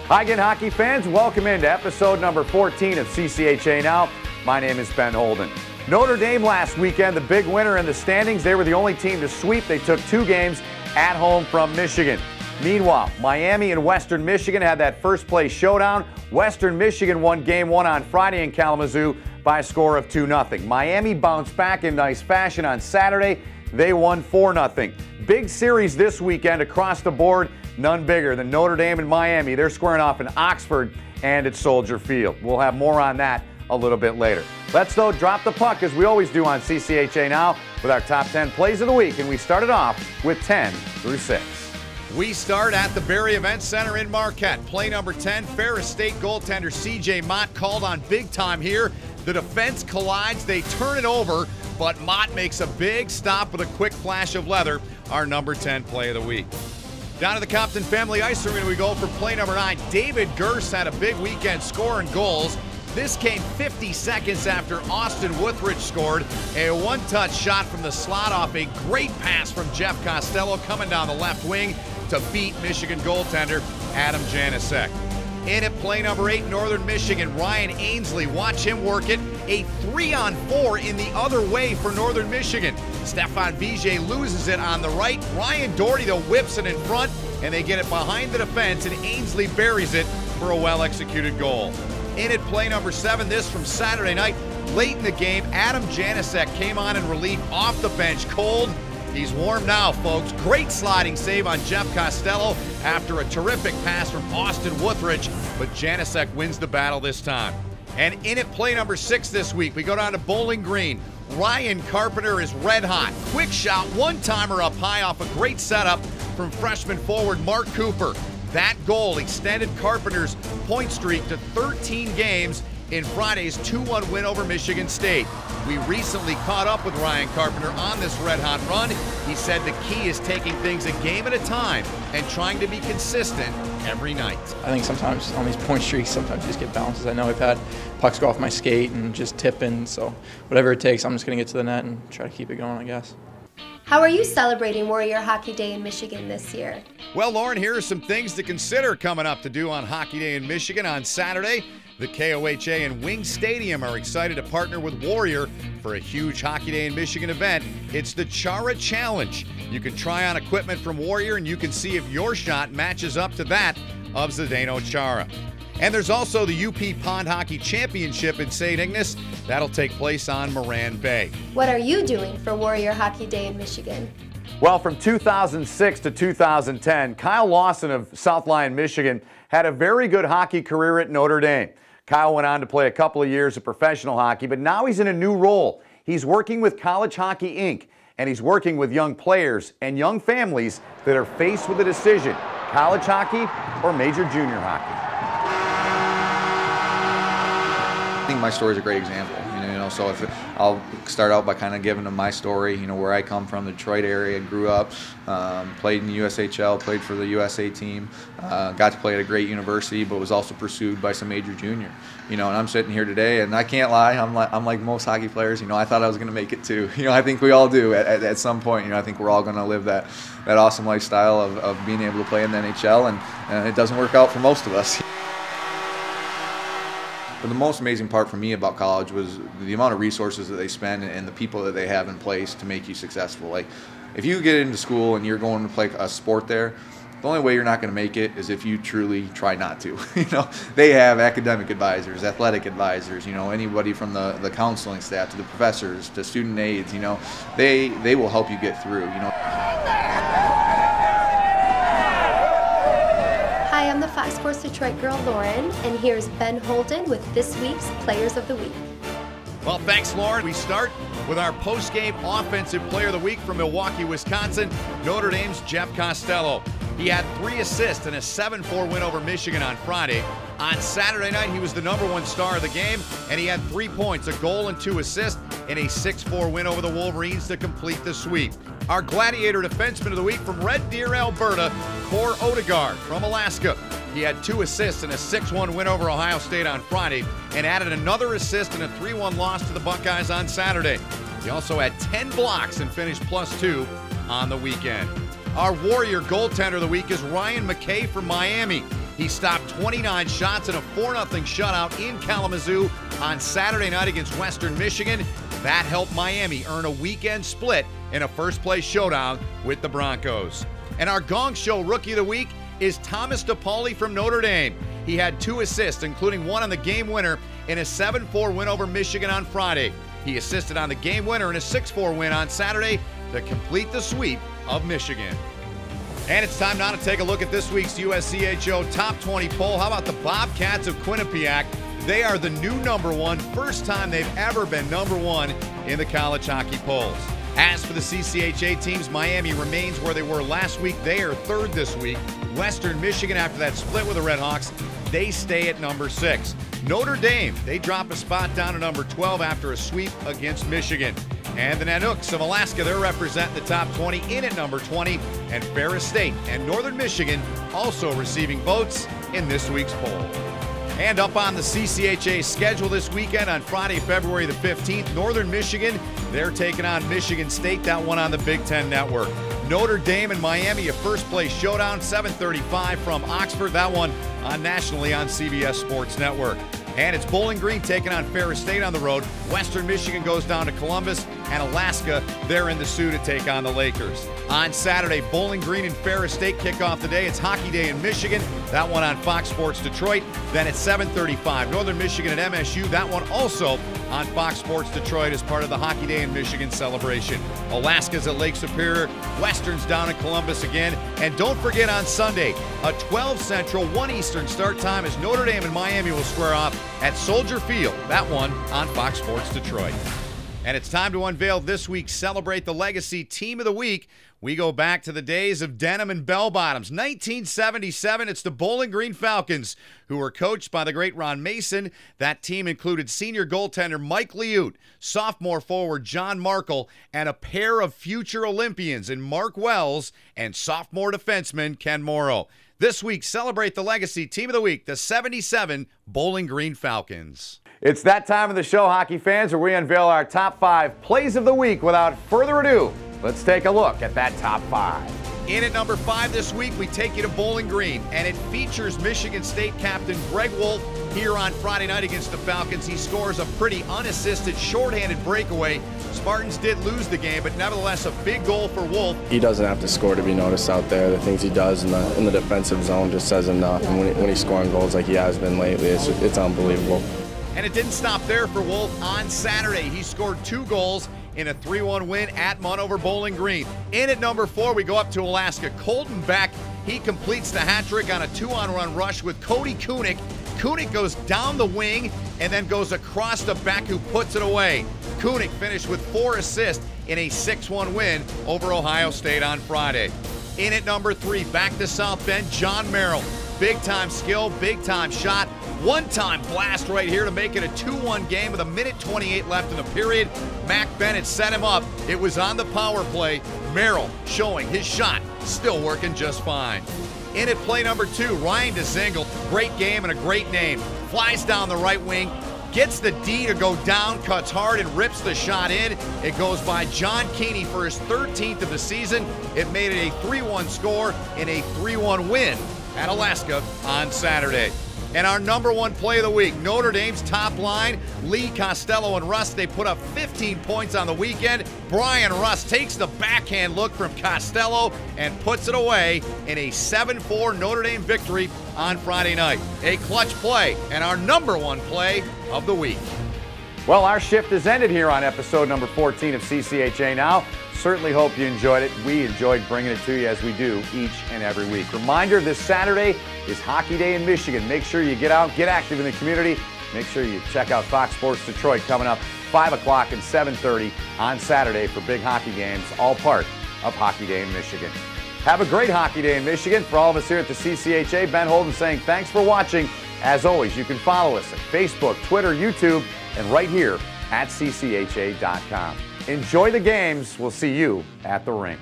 Hi again, hockey fans. Welcome into episode number 14 of Ccha Now. My name is Ben Holden. Notre Dame last weekend, the big winner in the standings. They were the only team to sweep. They took 2 games at home from Michigan. Meanwhile, Miami and Western Michigan had that first place showdown. Western Michigan won game 1 on Friday in Kalamazoo by a score of 2-0. Miami bounced back in nice fashion on Saturday. They won 4-0. Big series this weekend across the board. None bigger than Notre Dame and Miami. They're squaring off in Oxford and at Soldier Field. We'll have more on that a little bit later. Let's, though, drop the puck as we always do on CCHA Now with our top 10 plays of the week. And we started off with 10 through 6. We start at the Berry Event Center in Marquette. Play number 10, Ferris State goaltender C.J. Mott called on big time here. The defense collides, they turn it over, but Mott makes a big stop with a quick flash of leather, our number 10 play of the week. Down to the Compton Family Ice Arena we go for play number 9. David Gerst had a big weekend scoring goals. This came 50 seconds after Austin Wuthridge scored. A one-touch shot from the slot off a great pass from Jeff Costello coming down the left wing to beat Michigan goaltender Adam Janasek. In at play number 8, Northern Michigan, Ryan Ainsley. Watch him work it. A 3-on-4 in the other way for Northern Michigan. Stefan Vigier loses it on the right. Ryan Doherty, though, whips it in front, and they get it behind the defense, and Ainsley buries it for a well-executed goal. In at play number 7, this from Saturday night. Late in the game, Adam Janasek came on in relief off the bench cold. He's warm now, folks. Great sliding save on Jeff Costello after a terrific pass from Austin Wuthridge, but Janasek wins the battle this time. And in at play number 6 this week, we go down to Bowling Green. Ryan Carpenter is red hot. Quick shot, one-timer up high off a great setup from freshman forward Mark Cooper. That goal extended Carpenter's point streak to 13 games in Friday's 2-1 win over Michigan State. We recently caught up with Ryan Carpenter on this red-hot run. He said the key is taking things a game at a time and trying to be consistent every night. I think sometimes on these point streaks, sometimes you just get bounces. I know I've had pucks go off my skate and just tip in, so whatever it takes, I'm just going to get to the net and try to keep it going, I guess. How are you celebrating Warrior Hockey Day in Michigan this year? Well, Lauren, here are some things to consider coming up to do on Hockey Day in Michigan on Saturday. The KOHA and Wing Stadium are excited to partner with Warrior for a huge Hockey Day in Michigan event. It's the Chara Challenge. You can try on equipment from Warrior and you can see if your shot matches up to that of Zdeno Chara. And there's also the UP Pond Hockey Championship in St. Ignace. That'll take place on Moran Bay. What are you doing for Warrior Hockey Day in Michigan? Well, from 2006 to 2010, Kyle Lawson of South Lyon, Michigan, had a very good hockey career at Notre Dame. Kyle went on to play a couple of years of professional hockey, but now he's in a new role. He's working with College Hockey Inc., and he's working with young players and young families that are faced with a decision, college hockey or major junior hockey. I think my story is a great example, so if I'll start out by kind of giving them my story, where I come from, the Detroit area, grew up, played in the USHL, played for the USA team, got to play at a great university, but was also pursued by some major junior, and I'm sitting here today, and I can't lie, I'm like most hockey players, I thought I was going to make it too, I think we all do at some point, I think we're all going to live that awesome lifestyle of being able to play in the NHL, and it doesn't work out for most of us. But the most amazing part for me about college was the amount of resources that they spend and the people that they have in place to make you successful. Like, if you get into school and you're going to play a sport there, the only way you're not going to make it is if you truly try not to. They have academic advisors, athletic advisors, anybody from the counseling staff to the professors to student aides, they will help you get through, Hi, I'm the Fox Sports Detroit girl, Lauren, and here's Ben Holden with this week's Players of the Week. Well, thanks, Lauren. We start with our post-game Offensive Player of the Week from Milwaukee, Wisconsin, Notre Dame's Jeff Costello. He had 3 assists in a 7-4 win over Michigan on Friday. On Saturday night, he was the #1 star of the game, and he had 3 points, a goal and 2 assists in a 6-4 win over the Wolverines to complete the sweep. Our Gladiator Defenseman of the Week from Red Deer, Alberta, Cor Odegaard from Alaska. He had 2 assists in a 6-1 win over Ohio State on Friday and added another assist in a 3-1 loss to the Buckeyes on Saturday. He also had 10 blocks and finished +2 on the weekend. Our Warrior goaltender of the week is Ryan McKay from Miami. He stopped 29 shots in a 4-0 shutout in Kalamazoo on Saturday night against Western Michigan. That helped Miami earn a weekend split in a first-place showdown with the Broncos. And our Gong Show Rookie of the Week is Thomas DePauli from Notre Dame. He had 2 assists, including one on the game winner in a 7-4 win over Michigan on Friday. He assisted on the game winner in a 6-4 win on Saturday to complete the sweep of Michigan. And it's time now to take a look at this week's USCHO Top 20 poll. How about the Bobcats of Quinnipiac? They are the new #1, first time they've ever been #1 in the college hockey polls. As for the CCHA teams, Miami remains where they were last week. They are 3rd this week. Western Michigan, after that split with the Redhawks, they stay at #6. Notre Dame, they drop a spot down to #12 after a sweep against Michigan. And the Nanooks of Alaska, they're representing the top 20 in at #20. And Ferris State and Northern Michigan also receiving votes in this week's poll. And up on the CCHA schedule this weekend on Friday, February the 15th, Northern Michigan, they're taking on Michigan State, that one on the Big Ten Network. Notre Dame and Miami, a first-place showdown, 7:35 from Oxford, that one nationally on CBS Sports Network. And it's Bowling Green taking on Ferris State on the road. Western Michigan goes down to Columbus, and Alaska, they're in the Sioux to take on the Lakers. On Saturday, Bowling Green and Ferris State kick off the day. It's Hockey Day in Michigan, that one on Fox Sports Detroit. Then at 7:35, Northern Michigan at MSU, that one also on Fox Sports Detroit as part of the Hockey Day in Michigan celebration. Alaska's at Lake Superior, Western's down in Columbus again. And don't forget on Sunday, a 12 Central, 1 Eastern start time as Notre Dame and Miami will square off at Soldier Field, that one on Fox Sports Detroit. And it's time to unveil this week's Celebrate the Legacy Team of the Week. We go back to the days of denim and bell-bottoms. 1977, it's the Bowling Green Falcons, who were coached by the great Ron Mason. That team included senior goaltender Mike Liut, sophomore forward John Markle, and a pair of future Olympians in Mark Wells and sophomore defenseman Ken Morrow. This week, Celebrate the Legacy Team of the Week, the 77 Bowling Green Falcons. It's that time of the show, hockey fans, where we unveil our top 5 plays of the week. Without further ado, let's take a look at that top 5. In at #5 this week, we take you to Bowling Green, and it features Michigan State captain Greg Wolf here on Friday night against the Falcons. He scores a pretty unassisted, shorthanded breakaway. Spartans did lose the game, but nevertheless a big goal for Wolf. He doesn't have to score to be noticed out there. The things he does in the defensive zone just says enough. And when he's scoring goals like he has been lately, it's unbelievable. And it didn't stop there for Wolf. On Saturday, he scored 2 goals in a 3-1 win at Munn over Bowling Green. In at #4, we go up to Alaska. Colton Beck, he completes the hat trick on a 2-on-1 rush with Cody Kunik. Kunik goes down the wing and then goes across to Beck, who puts it away. Kunik finished with 4 assists in a 6-1 win over Ohio State on Friday. In at #3, back to South Bend, John Merrill. Big-time skill, big-time shot. One-time blast right here to make it a 2-1 game with 1:28 left in the period. Mac Bennett set him up. It was on the power play. Merrill showing his shot, still working just fine. In at play #2, Ryan DeZingle. Great game and a great name. Flies down the right wing, gets the D to go down, cuts hard, and rips the shot in. It goes by John Keeney for his 13th of the season. It made it a 3-1 score in a 3-1 win at Alaska on Saturday. And our #1 play of the week, Notre Dame's top line, Lee, Costello, and Russ. They put up 15 points on the weekend. Brian Russ takes the backhand look from Costello and puts it away in a 7-4 Notre Dame victory on Friday night. A clutch play and our #1 play of the week. Well, our shift has ended here on episode number 14 of CCHA Now. Certainly hope you enjoyed it. We enjoyed bringing it to you as we do each and every week. Reminder, this Saturday is Hockey Day in Michigan. Make sure you get out, get active in the community. Make sure you check out Fox Sports Detroit coming up 5 o'clock and 7:30 on Saturday for big hockey games, all part of Hockey Day in Michigan. Have a great Hockey Day in Michigan. For all of us here at the CCHA, Ben Holden saying thanks for watching. As always, you can follow us at Facebook, Twitter, YouTube, and right here at ccha.com. Enjoy the games. We'll see you at the rink.